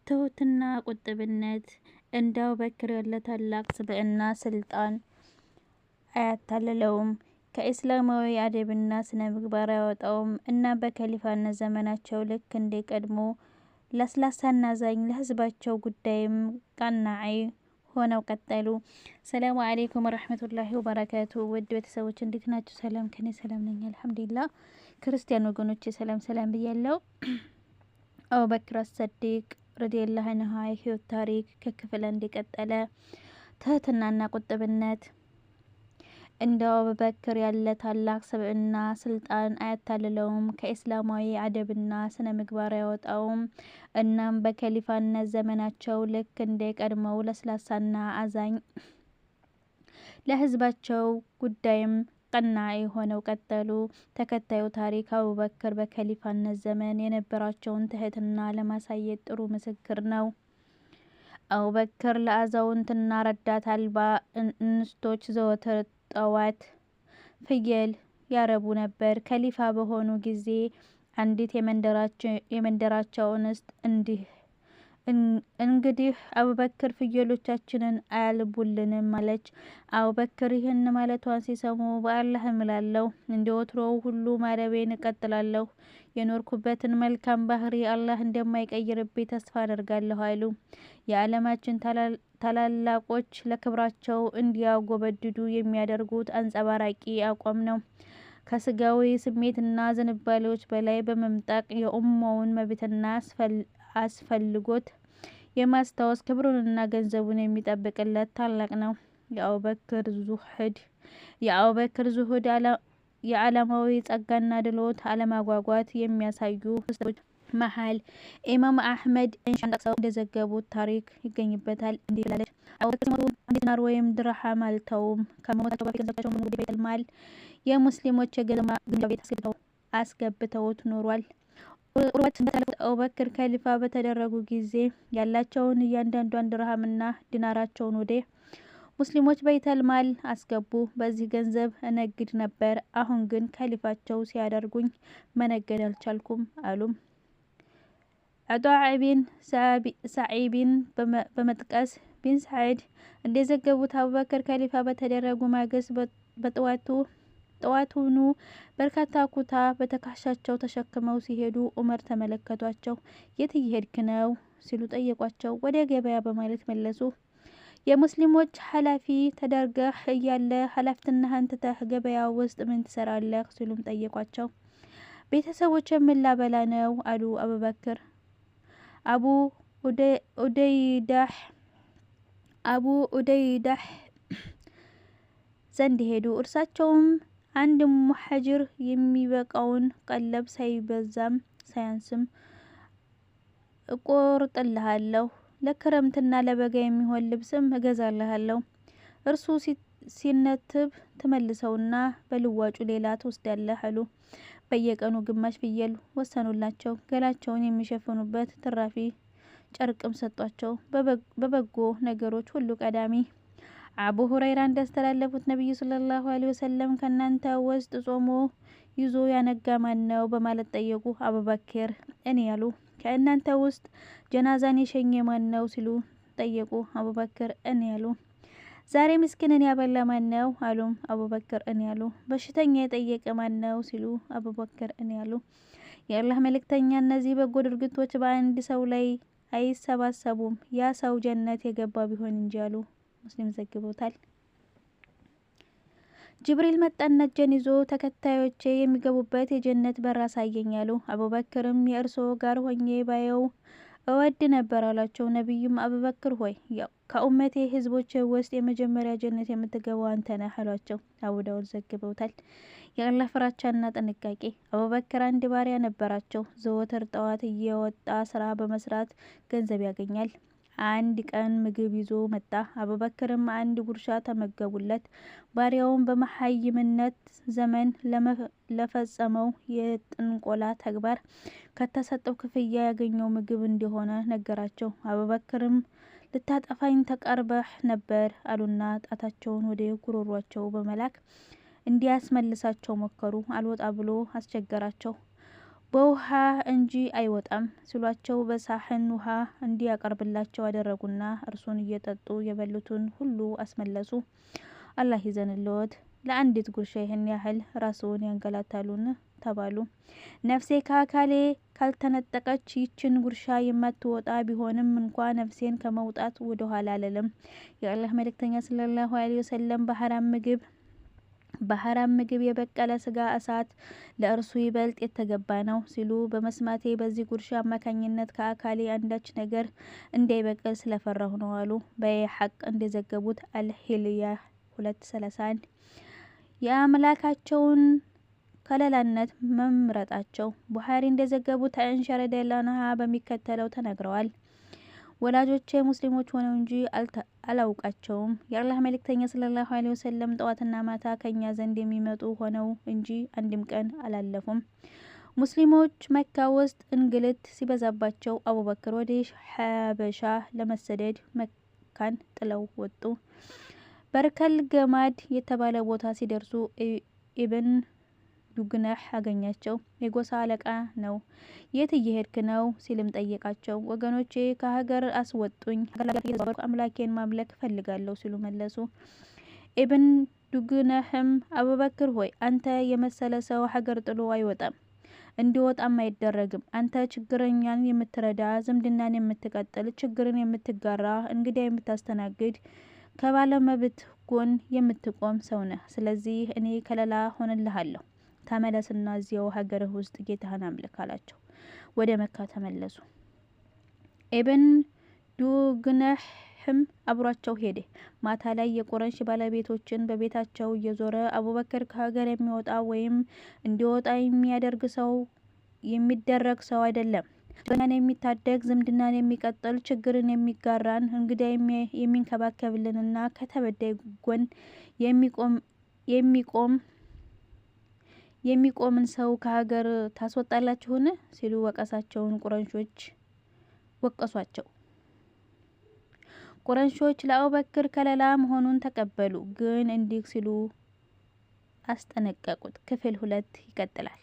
ትሁትና ቁጥብነት እንደ አቡበክር ያለ ታላቅ ስብዕና ስልጣን አያታልለውም፣ ከእስላማዊ አደብና ስነ ምግባር አያወጣውም እና በከሊፋነት ዘመናቸው ልክ እንደ ቀድሞ ለስላሳና አዛኝ፣ ለህዝባቸው ጉዳይም ቀናኢ ሆነው ቀጠሉ። ሰላሙ አለይኩም ወራህመቱላሂ ወበረካቱ። ውድ ቤተሰቦች እንዴት ናችሁ? ሰላም ከኔ ሰላም ነኝ አልሐምዱሊላህ። ክርስቲያን ወገኖቼ ሰላም ብያለሁ። አቡበክር አስሰዲቅ ረዲየላሁ ዐንሁ የህይወት ታሪክ ከክፍል እንደቀጠለ። ትህትናና ቁጥብነት እንደ አቡበክር ያለ ታላቅ ስብዕና ስልጣን አያታልለውም፣ ከእስላማዊ አደብና ስነ ምግባር አያወጣውም። እናም በከሊፋነት ዘመናቸው ልክ እንደ ቀድሞው ለስላሳና አዛኝ፣ ለህዝባቸው ጉዳይም ቀናኢ ሆነው ቀጠሉ። ተከታዩ ታሪክ አቡበክር በከሊፋነት ዘመን የነበራቸውን ትህትና ለማሳየት ጥሩ ምስክር ነው። አቡበክር ለአዛውንትና ረዳት አልባ እንስቶች ዘወትር ጠዋት ፍየል ያረቡ ነበር። ከሊፋ በሆኑ ጊዜ አንዲት የመንደራቸው እንስት እንግዲህ አቡበክር ፍየሎቻችንን አያልቡልንም አለች። አቡበክር ይህን ማለቷን ሲሰሙ በአላህ እምላለሁ እንደ ወትሮው ሁሉ ማረቤን እቀጥላለሁ፣ የኖርኩበትን መልካም ባህሪ አላህ እንደማይቀይርብኝ ተስፋ አደርጋለሁ አሉ። የዓለማችን ታላላቆች ለክብራቸው እንዲያጎበድዱ የሚያደርጉት አንጸባራቂ አቋም ነው። ከስጋዊ ስሜትና ዝንባሌዎች በላይ በመምጠቅ የኡማውን መብትና አስፈልጎት የማስታወስ ክብሩንና ገንዘቡን የሚጠብቅለት ታላቅ ነው። የአቡበክር ዙሁድ የዓለማዊ ጸጋና ድሎት አለማጓጓት የሚያሳዩ ክስተቶች መሀል ኢማም አህመድ ኢንሻን ጠቅሰው እንደዘገቡት ታሪክ ይገኝበታል። እንዲህ ትላለች። አቡበክር ሲሞቱ አንድ ዲናር ወይም ድርሃም አልተውም። ከመሞታቸው በፊት ገንዘባቸውን በሙሉ ወደ በይቱል ማል የሙስሊሞች የገንዘብ ግምጃ ቤት አስገብተውት ኖሯል። ዑርወት እንዳሳለፉት አቡበክር ከሊፋ በተደረጉ ጊዜ ያላቸውን እያንዳንዷን ድርሃምና ዲናራቸውን ወደ ሙስሊሞች በይቱል ማል አስገቡ። በዚህ ገንዘብ እነግድ ነበር፣ አሁን ግን ከሊፋቸው ሲያደርጉኝ መነገድ አልቻልኩም አሉ። አጣዕ ቢን ሰዒብን በመጥቀስ ቢን ሰዒድ እንደዘገቡት አቡበክር ከሊፋ በተደረጉ ማግስት ጠዋቱኑ በርካታ ኩታ በትከሻቸው ተሸክመው ሲሄዱ ዑመር ተመለከቷቸው። የት እየሄድክ ነው ሲሉ ጠየቋቸው። ወደ ገበያ በማለት መለሱ። የሙስሊሞች ኃላፊ ተደርገህ እያለ ኃላፊነትህን ትተህ ገበያ ውስጥ ምን ትሰራለህ ሲሉም ጠየቋቸው። ቤተሰቦች ምን ላበላ ነው አሉ። አቡበክር አቡ ኡደይዳህ ዘንድ ሄዱ። እርሳቸውም አንድ ሙሐጅር የሚበቃውን ቀለብ ሳይበዛም ሳያንስም እቆርጥልሃለሁ፣ ለክረምትና ለበጋ የሚሆን ልብስም እገዛልሃለሁ፣ እርሱ ሲነትብ ትመልሰውና በልዋጩ ሌላ ትወስዳለህ አሉ። በየቀኑ ግማሽ ፍየል ወሰኑላቸው። ገላቸውን የሚሸፍኑበት ትራፊ ጨርቅም ሰጧቸው። በበጎ ነገሮች ሁሉ ቀዳሚ። አቡ ሁረይራ እንዳስተላለፉት ነብዩ ሰለላሁ ዐለይሂ ወሰለም ከእናንተ ውስጥ ጾሞ ይዞ ያነጋ ማን ነው በማለት ጠየቁ። አቡበክር እኔ ያሉ። ከእናንተ ውስጥ ጀናዛን የሸኘ ማን ነው ሲሉ ጠየቁ። አቡበክር እኔ ያሉ። ዛሬ ምስኪንን ያበላ ማን ነው አሉ። አቡበክር እኔ ያሉ። በሽተኛ የጠየቀ ማን ነው ሲሉ አቡበክር እኔ ያሉ። የአላህ መልእክተኛ እነዚህ በጎ ድርጊቶች በአንድ ሰው ላይ አይሰባሰቡም፣ ያ ሰው ጀነት የገባ ቢሆን እንጂ አሉ። ሙስሊም ዘግበውታል። ጅብሪል መጣና እጄን ይዞ ተከታዮቼ የሚገቡበት የጀነት በር አሳየኝ አሉ። አቡበክርም የእርስዎ ጋር ሆኜ ባየው እወድ ነበር አሏቸው። ነቢዩም አቡበክር ሆይ ከኡመቴ ህዝቦች ውስጥ የመጀመሪያ ጀነት የምትገባው አንተ ነህ አሏቸው። አቡ ዳውድ ዘግበውታል። የአላህ ፍራቻና ጥንቃቄ። አቡበክር አንድ ባሪያ ነበራቸው። ዘወትር ጠዋት እየወጣ ስራ በመስራት ገንዘብ ያገኛል። አንድ ቀን ምግብ ይዞ መጣ። አቡበክርም አንድ ጉርሻ ተመገቡለት። ባሪያውን በመሀይምነት ዘመን ለፈጸመው የጥንቆላ ተግባር ከተሰጠው ክፍያ ያገኘው ምግብ እንደሆነ ነገራቸው። አቡበክርም ልታጠፋኝ ተቃርበህ ነበር አሉና ጣታቸውን ወደ ጉሮሯቸው በመላክ እንዲያስመልሳቸው ሞከሩ። አልወጣ ብሎ አስቸገራቸው። በውሃ እንጂ አይወጣም ሲሏቸው በሳህን ውሃ እንዲያቀርብላቸው አደረጉና እርሱን እየጠጡ የበሉትን ሁሉ አስመለሱ። አላህ ይዘንልዎት፣ ለአንዲት ጉርሻ ይህን ያህል ራስዎን ያንገላታሉን ተባሉ። ነፍሴ ከአካሌ ካልተነጠቀች ይችን ጉርሻ የማትወጣ ቢሆንም እንኳ ነፍሴን ከመውጣት ወደ ኋላ አልልም። የአላህ መልእክተኛ ሰለላሁ ዐለይሂ ወሰለም በሐራም ምግብ የበቀለ ስጋ እሳት ለእርሱ ይበልጥ የተገባ ነው ሲሉ በመስማቴ በዚህ ጉርሻ አማካኝነት ከአካሌ አንዳች ነገር እንዳይበቅል ስለፈራሁ ነው አሉ። በሐቅ እንደዘገቡት አልሂልያ 231 የአምላካቸውን ከለላነት መምረጣቸው። ቡኻሪ እንደዘገቡት አይሻ ረዲየላሁ ዐንሃ በሚከተለው ተናግረዋል። ወላጆቼ ሙስሊሞች ሆነው እንጂ አላውቃቸውም። የአላህ መልእክተኛ ሰለላሁ ዐለይሂ ወሰለም ጠዋትና ማታ ከኛ ዘንድ የሚመጡ ሆነው እንጂ አንድም ቀን አላለፉም። ሙስሊሞች መካ ውስጥ እንግልት ሲበዛባቸው አቡበክር ወደ ሐበሻ ለመሰደድ መካን ጥለው ወጡ። በርከል ገማድ የተባለ ቦታ ሲደርሱ ኢብን ዱግነህ አገኛቸው። የጎሳ አለቃ ነው። የት እየሄድክ ነው ሲልም ጠየቃቸው። ወገኖቼ ከሀገር አስወጡኝ፣ አምላኬን ማምለክ ፈልጋለሁ ሲሉ መለሱ። ኢብን ዱግነህም አቡበክር ሆይ አንተ የመሰለ ሰው ሀገር ጥሎ አይወጣም፣ እንዲወጣም አይደረግም። አንተ ችግረኛን የምትረዳ፣ ዝምድናን የምትቀጥል፣ ችግርን የምትጋራ፣ እንግዳ የምታስተናግድ፣ ከባለመብት ጎን የምትቆም ሰው ነህ። ስለዚህ እኔ ከለላ ሆንልሃለሁ። ተመለስና እዚያው ሀገርህ ውስጥ ጌታህን አምልክ አላቸው። ወደ መካ ተመለሱ። ኢብን ዱግነህም አብሯቸው ሄደ። ማታ ላይ የቁረይሽ ባለቤቶችን በቤታቸው እየዞረ አቡበክር ከሀገር የሚወጣ ወይም እንዲወጣ የሚደረግ ሰው አይደለም። ችግረኛን የሚታደግ፣ ዝምድናን የሚቀጥል፣ ችግርን የሚጋራን፣ እንግዳ የሚንከባከብልንና ከተበዳይ ጎን የሚቆምን ሰው ከሀገር ታስወጣላችሁን ሲሉ ወቀሳቸውን ወቀሷቸው። ቁረይሾች ለአቡበክር ከለላ መሆኑን ተቀበሉ፣ ግን እንዲህ ሲሉ አስጠነቀቁት። ክፍል 2 ይቀጥላል።